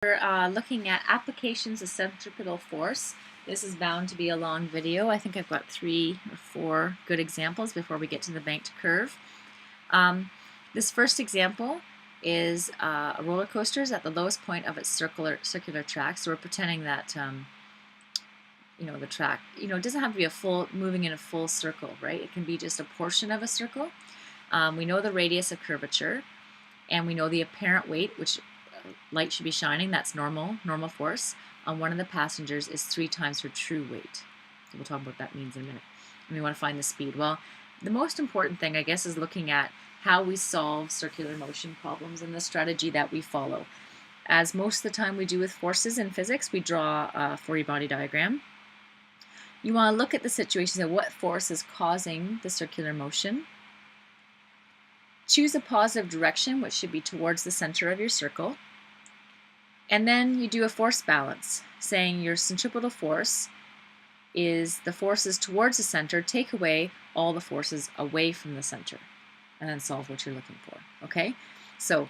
We're looking at applications of centripetal force. This is bound to be a long video. I think I've got 3 or 4 good examples before we get to the banked curve. This first example is a roller coaster is at the lowest point of its circular track. So we're pretending that the track it doesn't have to be moving in a full circle, right? It can be just a portion of a circle. We know the radius of curvature, and we know the apparent weight, which light should be shining, that's normal force, on one of the passengers is 3 times her true weight. So we'll talk about what that means in a minute. And we want to find the speed. Well, the most important thing, I guess, is looking at how we solve circular motion problems and the strategy that we follow. As most of the time we do with forces in physics, we draw a Fourier body diagram. You want to look at the situation of what force is causing the circular motion. Choose a positive direction, which should be towards the center of your circle. And then you do a force balance, saying your centripetal force is the forces towards the center, take away all the forces away from the center, and then solve what you're looking for, okay? So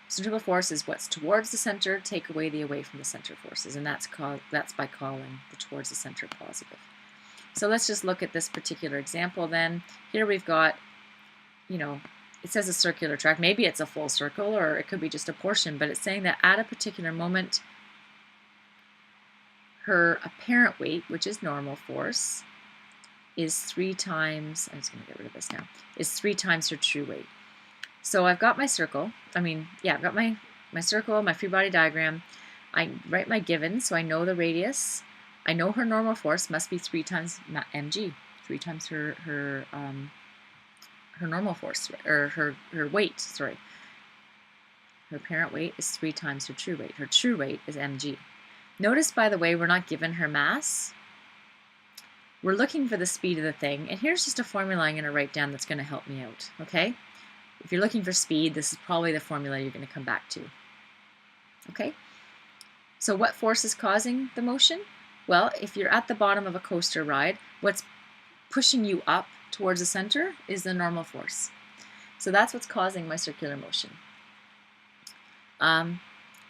centripetal force is what's towards the center, take away the away from the center forces, and that's by calling the towards the center positive. So let's just look at this particular example then. Here we've got, it says a circular track. Maybe it's a full circle, or it could be just a portion, but it's saying that at a particular moment, her apparent weight, which is normal force, is 3 times, I'm just going to get rid of this now, is 3 times her true weight. So I've got my circle, I've got my circle, my free body diagram. I write my given, so I know the radius. I know her normal force must be 3 times mg, 3 times her normal force, or her weight, sorry. Her apparent weight is 3 times her true weight. Her true weight is mg. Notice, by the way, we're not given her mass. We're looking for the speed of the thing, and here's just a formula I'm going to write down that's going to help me out, okay? If you're looking for speed, this is probably the formula you're going to come back to, okay? So what force is causing the motion? Well, if you're at the bottom of a coaster ride, what's pushing you up towards the center is the normal force. So that's what's causing my circular motion.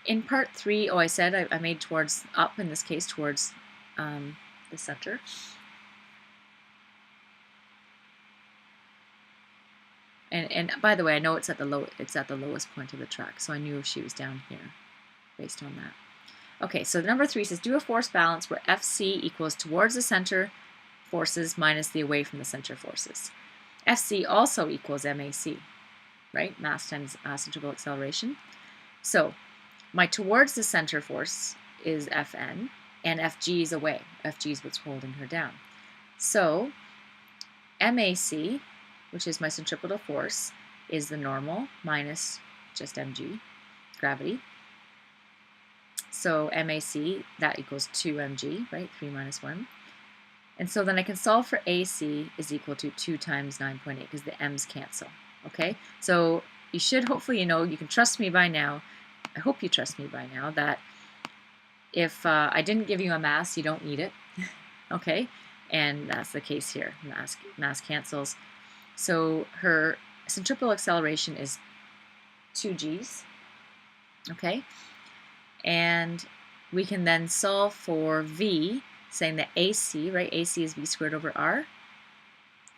In part 3, I said I made towards up, in this case towards the center. And by the way, I know it's at the lowest point of the track, so I knew she was down here based on that. Okay, so number 3 says do a force balance where Fc equals towards the center forces minus the away from the center forces. Fc also equals MAC, right? Mass times centripetal acceleration. So my towards the center force is Fn, and Fg is away. Fg is what's holding her down. So MAC, which is my centripetal force, is the normal minus just mg, gravity. So MAC, that equals 2 mg, right? 3 minus 1. And so then I can solve for AC is equal to 2 times 9.8 because the m's cancel, okay? So you should hopefully, you can trust me by now. I hope you trust me by now that if I didn't give you a mass, you don't need it, okay? And that's the case here. Mass cancels. So her centripetal acceleration is 2 g's, okay? And we can then solve for v, saying that AC, right? AC is v squared over r.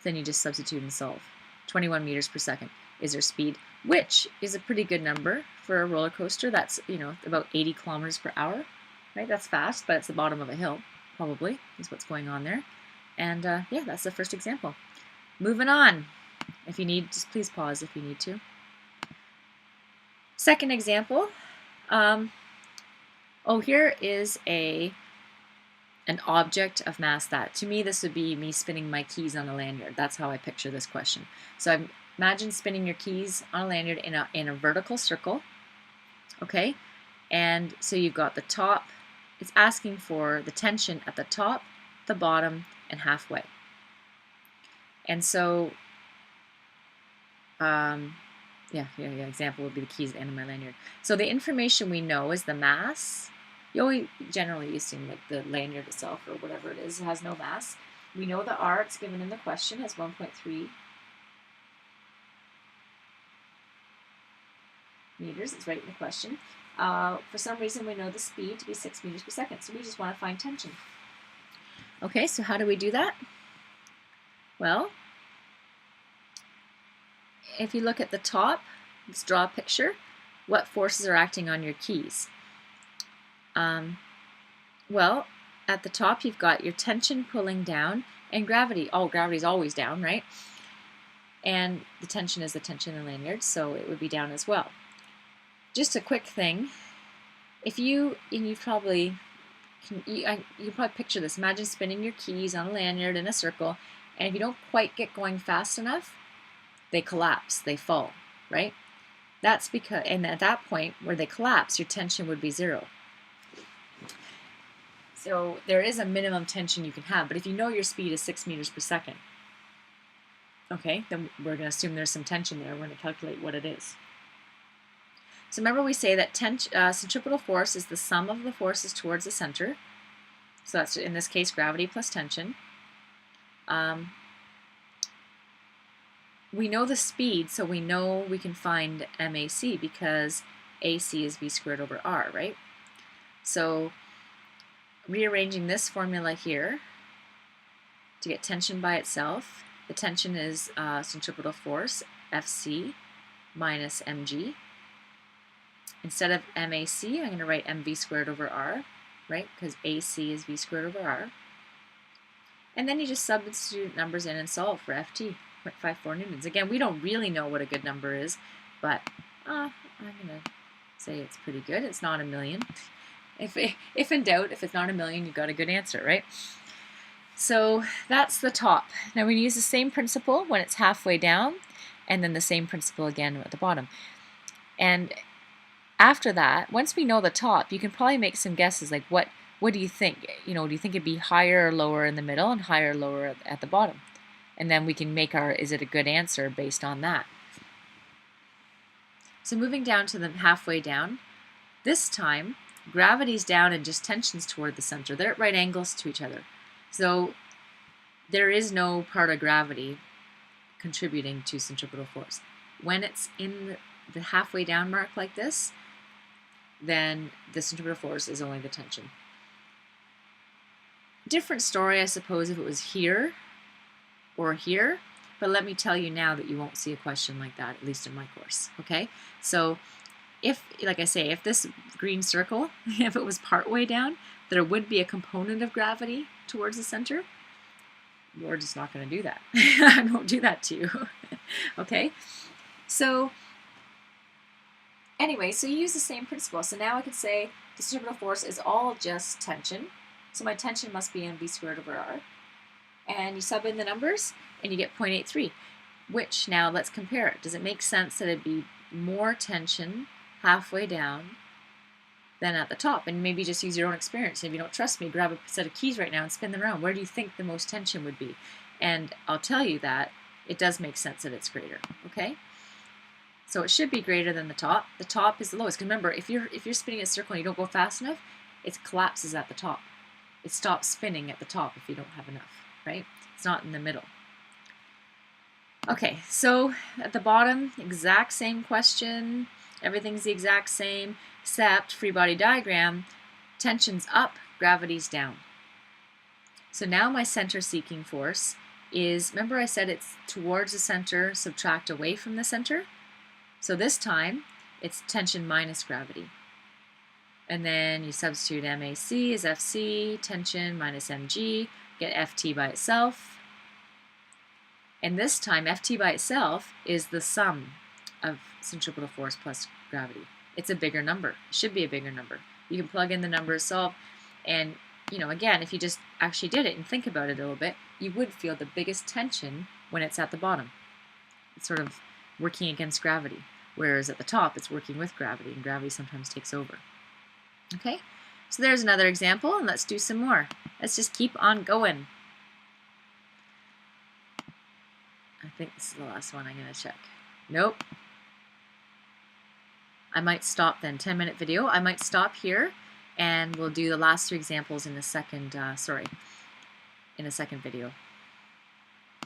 Then you just substitute and solve. 21 meters per second is her speed, which is a pretty good number for a roller coaster. That's, about 80 kilometers per hour, right? That's fast, but it's the bottom of a hill, probably, is what's going on there. And yeah, that's the first example. Moving on. If you need, just please pause if you need to. Second example. Here is an object of mass that, to me, this would be me spinning my keys on a lanyard. That's how I picture this question. So imagine spinning your keys on a lanyard in a vertical circle, okay? And so you've got the top. It's asking for the tension at the top, the bottom, and halfway. And so, example would be the keys at the end of my lanyard. So the information we know is the mass. You always generally assume like the lanyard itself or whatever it is has no mass. We know the R, it's given in the question, as 1.3 meters. It's right in the question. For some reason, we know the speed to be 6 meters per second, so we just want to find tension. Okay, so how do we do that? Well, if you look at the top, let's draw a picture. What forces are acting on your keys? Well, at the top you've got your tension pulling down and gravity. Oh, gravity's always down, right? And the tension is the tension in the lanyard, so it would be down as well. Just a quick thing. If you probably picture this. Imagine spinning your keys on a lanyard in a circle, and if you don't quite get going fast enough, they collapse, they fall, right? That's because, and at that point where they collapse, your tension would be 0. So there is a minimum tension you can have, but if you know your speed is 6 meters per second, okay, then we're going to assume there's some tension there. We're going to calculate what it is. So remember we say that centripetal force is the sum of the forces towards the center. So that's, in this case, gravity plus tension. We know the speed, so we know we can find MAC because AC is V squared over R, right? So rearranging this formula here to get tension by itself, the tension is centripetal force, FC, minus mg. Instead of MAC, I'm going to write mv squared over r, right? Because AC is v squared over r. And then you just substitute numbers in and solve for FT, 0.54 newtons. Again, we don't really know what a good number is, but I'm going to say it's pretty good. It's not a million. If in doubt, if it's not a million, you've got a good answer, right? So that's the top. Now we use the same principle when it's halfway down, and then the same principle again at the bottom. And after that, once we know the top, you can probably make some guesses like what do you think? You know, do you think it'd be higher or lower in the middle and higher or lower at the bottom? And then we can make our, is it a good answer based on that? So moving down to the halfway down, this time gravity's down and just tension's toward the center. They're at right angles to each other. So there is no part of gravity contributing to centripetal force. When it's in the halfway down mark like this, then the centripetal force is only the tension. Different story, I suppose, if it was here or here, but let me tell you now that you won't see a question like that, at least in my course, okay? So if, like I say, if this green circle, if it was part way down, there would be a component of gravity towards the center. We're just not going to do that. I won't do that to you, okay? So anyway, so you use the same principle. So now I could say the centripetal force is all just tension. So my tension must be mv squared over r. And you sub in the numbers, and you get 0.83, which now let's compare it. Does it make sense that it'd be more tension halfway down than at the top? And maybe just use your own experience. If you don't trust me, grab a set of keys right now and spin them around. Where do you think the most tension would be? And I'll tell you that it does make sense that it's greater, okay? So it should be greater than the top. The top is the lowest. Because remember, if you're spinning a circle and you don't go fast enough, it collapses at the top. It stops spinning at the top if you don't have enough, right? It's not in the middle. Okay, so at the bottom, exact same question. Everything's the exact same, except free body diagram, tension's up, gravity's down. So now my center seeking force is, remember I said it's towards the center, subtract away from the center? So this time, it's tension minus gravity. And then you substitute MAC as FC, tension minus mg, get FT by itself. And this time, FT by itself is the sum of centripetal force plus gravity. It's a bigger number. It should be a bigger number. You can plug in the numbers, solve, and you know, again, if you just actually did it and think about it a little bit, you would feel the biggest tension when it's at the bottom. It's sort of working against gravity, whereas at the top, it's working with gravity, and gravity sometimes takes over. Okay, so there's another example, and let's do some more. Let's just keep on going. I think this is the last one I'm going to check. Nope. I might stop then, 10-minute video. I might stop here, and we'll do the last 3 examples in the second, in a second video.